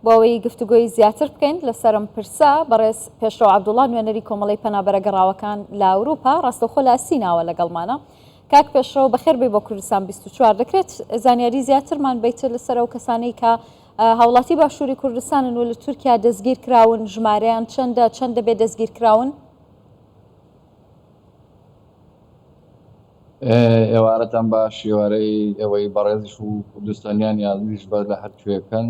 بۆ ئەوەی گفتوگۆی زیاتر بکەین لەسەرم پرسا بەڕێز پێشڕۆ عەبدوڵڵا نوێنەری کۆمەڵی پەنابەرە گەڕاوەکان لە ئەوروپا ڕاستەوخۆ لە سیناوە لەگەڵمانە. کاک پێشڕۆ بەخێر بێ بۆ کوردستان 24 دەکرێت زانیاری زیاترمان بیتر لەسەر ئەو کەسانەی کە هاوڵاتی باشووری کوردستانن و لە تورکیا دەستگیر کراون، ژمارەیان چەند دەبێت دەستگیر کراون؟ ئێوارەتان باش شێوارەی ئەوەی بەڕێزش و کوردستانیان یازیش بە لە هەرکوێکەن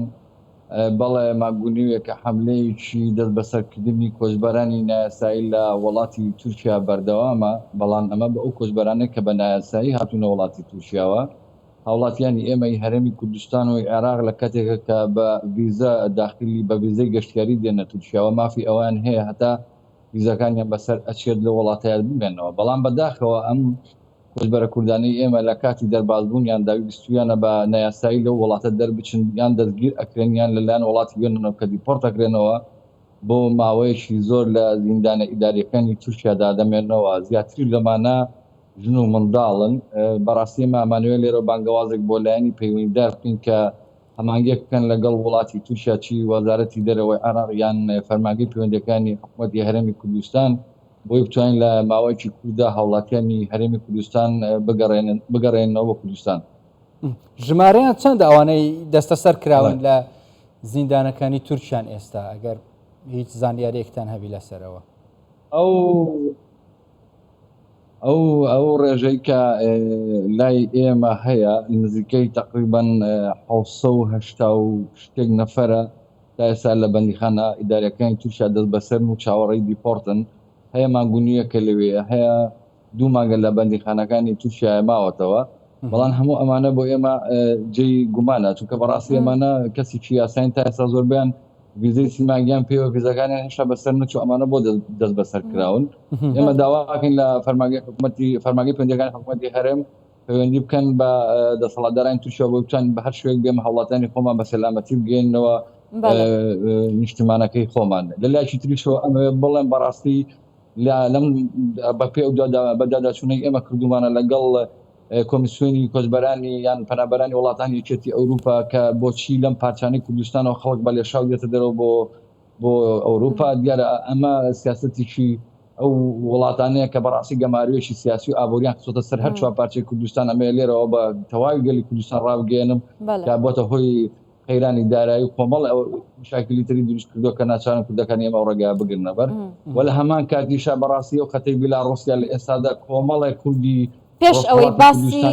بەڵێ ماگونیوێکە حملەیەکی دەست بەسەرکردنی کۆچبەرانی نایاسایی لە وڵاتی تورکیا بەردەوامە، بەڵام ئەمە بە ئەو کۆچبەرانەی کە بە نایاسایی هاتوونە وڵاتی تورکیاوە هاوڵاتیانی ئێمەی هەرێمی کوردستان و عێراق لە کاتێکە کە بە ڤیزە داخلی بە ڤیزەی گەشتیاری دێنە تورکیاوە مافی ئەوان هەیە هەتا ڤیزەکانیان بەسەر ئەچێت لە وڵاتیان بمێنەوە، بەڵام بەداخەوە ئەم کۆچبەرە کوردانەی ئێمە لە کاتی دەربازبوونیان داوی بیستویانە بە نایاسایی لەو وڵاتە دەربچن یان دەستگیر ئەکرێنیان لەلایەن وڵاتی وێنەوە کە دیپۆرت ئەکرێنەوە بۆ ماوەیەکی زۆر لە زیندانە ئیداریەکانی تورکیادا دەمێنەوە. زیاتر لەمانە ژن و منداڵن. بەڕاستی ئەمانوێ لێرە بانگەوازێک بۆ لایەنی پەیوەندیدار بکەین کە هەمانگێک بکەن لەگەڵ وڵاتی تورکیا چی وەزارەتی دەرەوەی عێراق یان فەرمانگەی پەیوەندیەکانی حکوومەتی هەرێمی کوردستان بۆی بتوانین لە ماوەیەکی کووردا هاوڵاتیانی هەرێمی کوردستان بگەڕێنەوە بە کوردستان. ژمارەیان چەند ئەوانەی دەستە سەر کراون لە زیندانەکانی تورکیان ئێستا ئەگەر هیچ زانیاریەکتان هەبی لەسەرەوە؟ ئەو ڕێژەی کە لای ئێمە هەیە نزیکەی تقریباً 780 شتێک نەفەرە تا ئێستا لە بەندیخانە ئیداریەکانی تورکیا دەست بەسەر و چاوەڕێی دیپۆرتن. هەیە ماگونیەکە لەوێ هەیە دوو مانگە لە بەندیخانەکانی تورکیا ماوەتەوە، بەڵام هەموو ئەمانە بۆ ئێمە جێی گومانە، چونکە بەڕاستی ئەمانە کەسێکی یاساین تا ئێستا زۆربیان ڤیزەی سیماگیان پێوە ڤیزەکانیان هێشتا بەسەر نەچوو، ئەمانە بۆ دەست بەسەر کراون. ئێمە داواکەین لە فەرمانگەی پەیوەندیەکانی حکوومەتی هەرێم پەیوەندی بکەن بە دەسەڵاتدارانی تورکیا بۆ بتوان بە هەر شوێک بێمە هاوڵاتیانی خۆمان بە سەلامەتی بگەینەوە نیشتمانەکەی خۆمان. لە لایەکی تریشەوە ئەمە بڵێن بەڕاستی لەم بەپێ بەداداچوونەی ئێمە کردومانە لەگەڵ کۆمیسیۆنی کۆچبەرانی یان پەنابەرانی وڵاتانی یەکێتی ئەوروپا کە بۆچی لەم پارچانەی کوردستانەوە خەڵک بە لێشاو دێتە دەرەوە بۆ ئەوروپا. دیارە ئەمە سیاسەتێکی ئەو وڵاتانەیە کە بەڕاستی گەماروێکی سیاسی و ئابوووریان خسۆتە سەر هەر چوار پارچەی کوردستان ئەمە لێرەوە بە تەواوی گەلی کوردستان ڕاوگەێنم کە بۆتە هۆی خەیرانی دارایی و کۆمەڵ مشاکلی تری دروست کردو کە ناچارن کوردەکانی ئێمە ڕێگا بگرنە بەر و لە هەمان کاتیشا بەڕاستی و خەتەی بیلاڕوسیا لە ئێستادا کۆمەڵی کوردی پێش ئەوەی باسی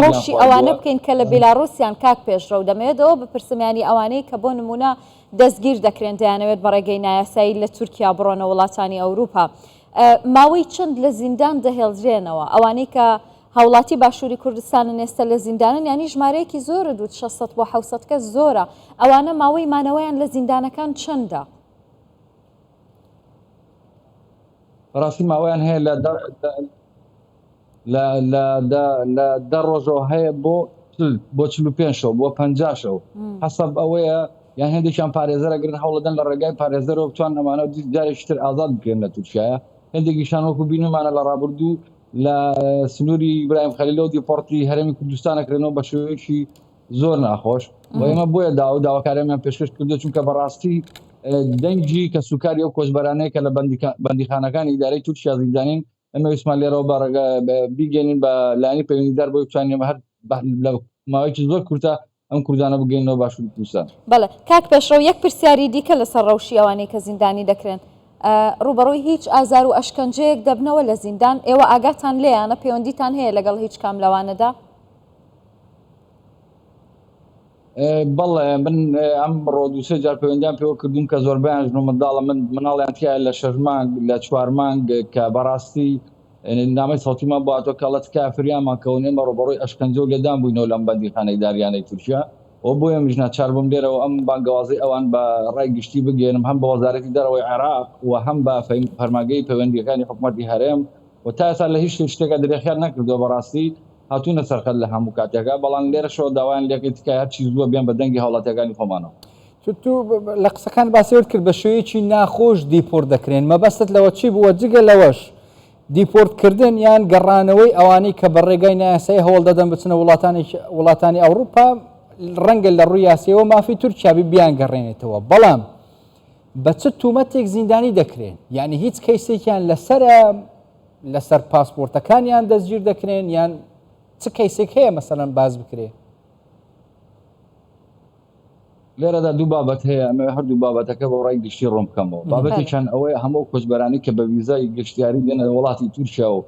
ڕۆژی ئەوانە بکەین کە لە بیلاڕوسیان کاک پێشڕەو دەمەوێتەوە بپرسمیانی ئەوانەی کە بۆ نمونە دەستگیر دەکرێن دەیانەوێت بە ڕێگەی نایاسایی لە تورکیا بڕۆنە وڵاتانی ئەوروپا ماوەی چەند لە زیندان دەهێڵدرێنەوە؟ ئەوانەی کە هاوڵاتی باشووری کوردستانن ئێستا لە زیندانن ینی ژمارەیەکی زۆرە 600 بۆ 700 کەس زۆرە، ئەوانە ماوەی مانەوەیان لە زیندانەکان چەندە؟ ڕاستی ماوەیان هەیە لە دە ڕۆژەوە هەیە بۆ 45 شەو بۆ 50 شەو حەسەب ئەوەیە، یان هەندێکیان پارێزەرەگرن هەوڵەدەن لە ڕێگای پارێزەرەوە بتوان ئەمانە جارێکتر ئازاد بکرێن لە تورکیایە. هەندێکیشان وەکو بینمانە لە ڕابردوو لە سنووری ئیبراهیم خەلیلەوە دیپۆرتی هەرێمی کوردستان ئەکرێنەوە بە شێوەیەکی زۆر ناخۆش و ئێمە بۆیە داواکاریان پێشکەش کردو، چونکە بەڕاستی دەنگی کە سوکاری ئەو کۆچبەرانەیە کە لە بەندیخانەکانی ئیدارەی تورکیا زیندانین ئەمە ویسمان لێرەوە بیگەنین بە لایەنی پەیوەندیدار بۆی بتوانین هەر لە ماوەیەکی زۆر کورتە ئەم کوردانە بگەینەوە باشووری کوردستان. بەڵێ کاک پێشڕەو یەک پرسیاری دیکە لەسەر ڕەوشی ئەوانەی کە زیندانی دەکرێن ڕوبەڕووی هیچ ئازار و ئەشکەنجەیەک دەبنەوە لە زیندان، ئێوە ئاگاتان لێیانە پەیوەندیتان هەیە لەگەڵ هیچ کام لەوانەدا؟ بەڵێ من ئەم ڕۆ دووسێ جار پەیوەندیان پێوە کردوم کە زۆربیان ژن و منداڵە مناڵیان تایە لە 6 مانگ لە 4 مانگ کە بەڕاستی نامەی سەڵتیمان بۆ هاتۆ کاڵەت کافریانمان کەون ئێمە ڕوبەڕووی ئەشکەنجە و لێدان بووینەوە لەم بەندیخانەی داریانەی تورکیا و بۆیە میژ ناچار بووم لێرەوە ئەم بانگەوازی ئەوان بە ڕای گشتی بگەێنم هەم بە وەزارەتی دەرەوەی عێراق و هەم بە فەرمانگەی پەیوەندیەکانی حکوومەتی هەرێم و تا ئێستا لە هیچ شتێکە درێخیان نەکردەوە بەڕاستی هاتوونە سەرخەت لە هەموو کاتێکە، بەڵام لێرەشەوە داوایان لێکەی تکای هەرچی زووە بێن بە دەنگی هاوڵاتیەکانی خۆمانەوە. تو لە قسەکان باسیەوە کرد بە شێوەیەکی ناخۆش دیپۆرت دەکرێن، مەبەستت لەوە چی بووە جگە لەوەش دیپۆرتکردن یان گەڕانەوەی ئەوانەی کە بە ڕێگای نایاسایی هەوڵ دەدەن بچنە وڵاتانی ئەوروپا ڕەنگە لە ڕووی یاسیەوە مافی تورکیابی بیان گەڕێنێتەوە بەڵام بە چ تومەتێک زیندانی دەکرێن یعنی هیچ کەیسێکیان لەسەر پاسپۆرتەکانیان دەستگیر دەکرێن یان چ کەیسێک هەیە مەسەڵەن باز بکرێ لێرەدا دوو بابەت هەیە ئەمە هەردوو بابەتەکە بە ڕای گشتی ڕۆم بکەمەوە بابەتێکیان ئەوەیە هەموو کۆچبەرانی کە بە ویزای گەشتیاری دێنە وڵاتی تورکیا و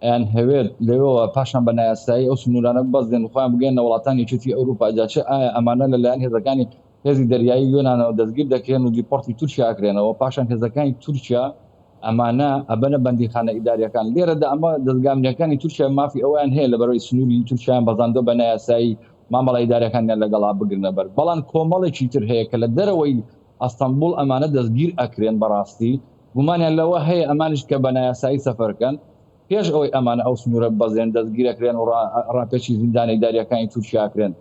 ئەیان هەوێت لەوەوە پاشان بە نایاسایی ئەو سنوورانە بەس دێن خۆیان بگەێنە وڵاتانی یەکێتی ئەوروپا جاچە ئایا ئەمانە لەلایەن هێزەکانی هێزی دەریایی یۆنانەوە دەستگیر دەکرێن و دیپۆرتی تورکیا ئەکرێنەوە پاشان هێزەکانی تورکیا ئەمانە ئەبەنە بەندیخانە ئیداریەکان لێرەدا ئەمە دەستگامنیەکانی تورکیا مافی ئەویان هەیە لەبەرەوەی سنووری تورکیایان بەزاندۆ بە نایاسایی مامەڵە ئیداریەکانیان لەگەڵا بگرنە بەر بەڵام کۆمەڵێکی تر هەیە کە لە دەرەوەی ئەستەمبول ئەمانە دەستگیر ئەکرێن بەڕاستی گومانیان لەوە هەیە ئەمانش کە بە نایاسایی سەفەرکەن پێش ئەوەی ئەمانە ئەو سنوورە بەزێن دەستگیرەکرێن و ڕاپێکی زیندانی ئیداریەکانی تورکیاکرێن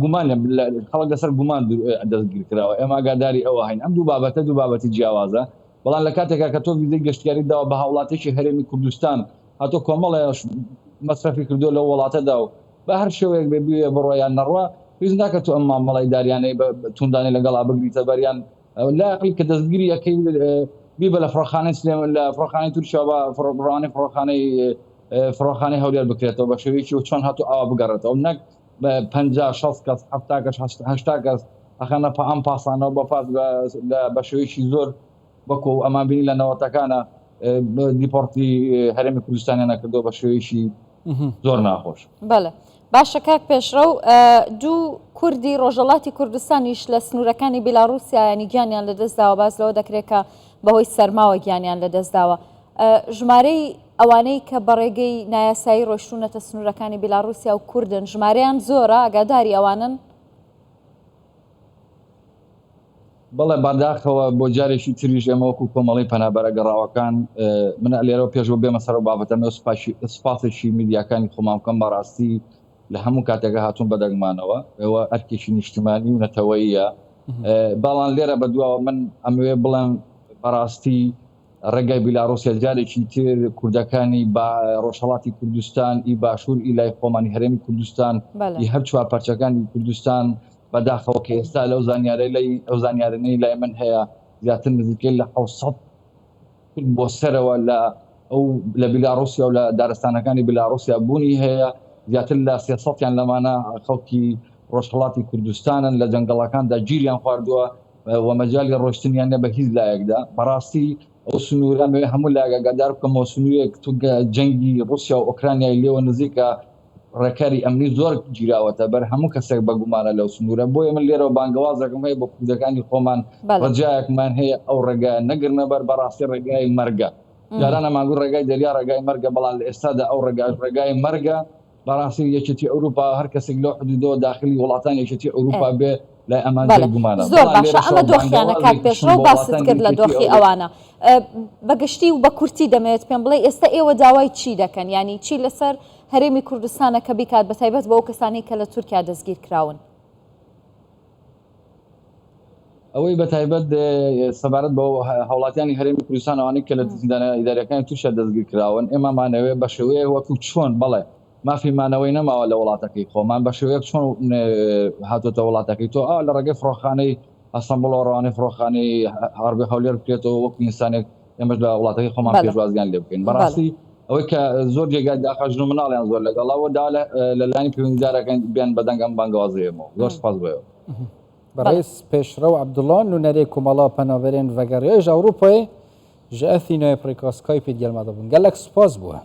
گومان خەڵک لەسەر گومان دەستگیر کراوە ئێمە ئاگاداری ئەوە هەین ئەم دوو بابەتی جیاوازە بەڵام لە کاتێکا کە تۆ ویزەی گەشتیاری داوە بە هاوڵاتێکی هەرێمی کوردستان هاتۆ کۆمەڵە مەصرفی کردو لە وڵاتەدا و بە هەر شێوەیەک بێ بڕۆیان نەڕوە پێویست ناکە تۆ ئەم مامەڵەی داریانەی توندانی لەگەڵا بگریتە بەریان لاقی کە دەستگیری یەکەی بیبە لە فڕۆخانەی سلێمان لە فڕۆخانەی تورکیا بە فڕۆڕانی فڕۆخانەی هەولێر بکرێتەوە بە شێوەیەکی و چۆن هاتو ئاوا بگەڕێتەوە نەک 50 کەس 70 کەس 80 کەس ئەخەنە ئەم پاسانەوە بەفاز بە شێوەیەکی زۆر وەکو ئەمان بینی لە نەوەتەکانە دیپۆرتی هەرێمی کوردستانیان نەکردەوە بە شێوەیەکی زۆر ناخۆش. بەڵێ باشە کاک پێشڕەو دوو کوردی ڕۆژەڵاتی کوردستانیش لە سنوورەکانی بیلاڕوسیا ینی گیانیان لەدەستداوە باز لەوە دەکرێت کە بەهۆی سەرماوە گیانیان لەدەستداوە ژمارەی ئەوانەی کە بەڕێگەی نایاسایی ڕۆیشتوونەتە سنوورەکانی بیلاڕوسیا و کوردن ژمارەیان زۆرە ئاگاداری ئەوانن بەڵێ بەرداخەوە بۆ جارێکی تریش ئێمە وەکو کۆمەڵی پەنابەرە گەڕاوەکان منە لێرەوە پێشەوە بێمە سەر بابەتەمە سپاسێکی میدیاکانی خۆمان بکەم بەڕاستی لە هەموو کاتێکە هاتوون بەدەگمانەوە ئێوە ئەرکێکی نیشتیمانی و نەتەوەییە باڵان لێرە بەدواوە من ئەمەوێ بڵێم بەڕاستی ڕێگای بیلاڕوسیا جارێکی تر کوردەکانی با ڕۆژهەڵاتی کوردستان ئی باشوور ئی لای خۆمانی هەرێمی کوردستان ئی هەر چوار پارچەکانی کوردستان بەداخەوە کە ئێستا لەو زانیارانەی لای من هەیە زیاتر نزیکەی لە 600 بۆ سەرەوە لە بیلاڕوسیا و لە دارستانەکانی بیلاڕوسیا بوونی هەیە زیاتر لە 300یان لەمانە خەڵکی ڕۆژهەڵاتی کوردستانن لە جەنگەڵەکاندا گیریان خواردووە و مەجالی ڕۆشتنیان نە بە هیچ لایەکدا بەڕاستی ئەو سنوورە هەموو لاگەدار بکەمەوە سنوورێک جەنگی رووسیا و ئۆکرانیای لێوە نزیکە ڕێکاری ئەمنی زۆر گیراوەتە بەر هەموو کەسێک بەگومانە لەو سنوورە بۆیە من لێرەوە بانگەوازەکەم هەیە بۆ کوردەکانی خۆمان ڕجایەکمان هەیە ئەو ڕێگای نەگرنە بەر بەڕاستی ڕێگای مەرگە جارانە ماگوور ڕێگای دەریا ڕێگای مەرگە بەڵام لە ئێستادا ئەو ڕێگای مەرگە بەڕاستی یەکێتی ئەوروپا هەر کەسێک لەو حدودەوە داخلی وڵاتانی یەکێتی ئەوروپا بێ لای ئەمان گومانە زۆر باشە ئەمە دۆخیانە کاک پێشڕەو باست کرد لە دۆخی ئەوانە بەگشتی و بە کورتی دەمەوێت پێم بڵێ ئێستا ئێوە داوای چی دەکەن ینی چی لەسەر هەرێمی کوردستانە کە بیکات بەتایبەت بە ئەو کەسانی کە لە تورکیا دەستگیر کراون ئەوەی بەتایبەت سەبارەت بە هاوڵاتیانی هەرێمی کوردستان ئەوانەی کە لە زیندانە ئیداریەکانی تووشە دەستگیر کراون ئێمەمانەوێ بە شێوەیە وەکو چۆن بەڵێ مافیمانەوەی نەماوە لە وڵاتەکەی خۆمان بە شێوەیەک چۆن هاتوۆتە وڵاتەکەی تۆ لە ڕێگەی فڕۆخانەی ئەستەمبوڵ ڕەوانەی فڕۆخانەی هەربێ هەولێر بکرێتەوە وەکو ئینسانێک ئێمەش لە وڵاتەکەی خۆمان پێشوازیان لێ بکەین بەڕاستی ئەوەی کە زۆر جێگای داخەژن و مناڵیان زۆر لەگەڵاوە دا لەلایەنی پەیوەندیدارەکان بیان بەدەنگ ئەم بانگەوازیەوە زۆر سپاس بۆیەوە بەڕێز پێشڕەو عەبدوڵڵا نونەرێ کۆمەڵا پەناوەرێن ڤەگەڕێژ ئەوروپای ژە ئەثینای پڕێکاسکای پێ گەلما دەبوون گەلێک سپاس بووە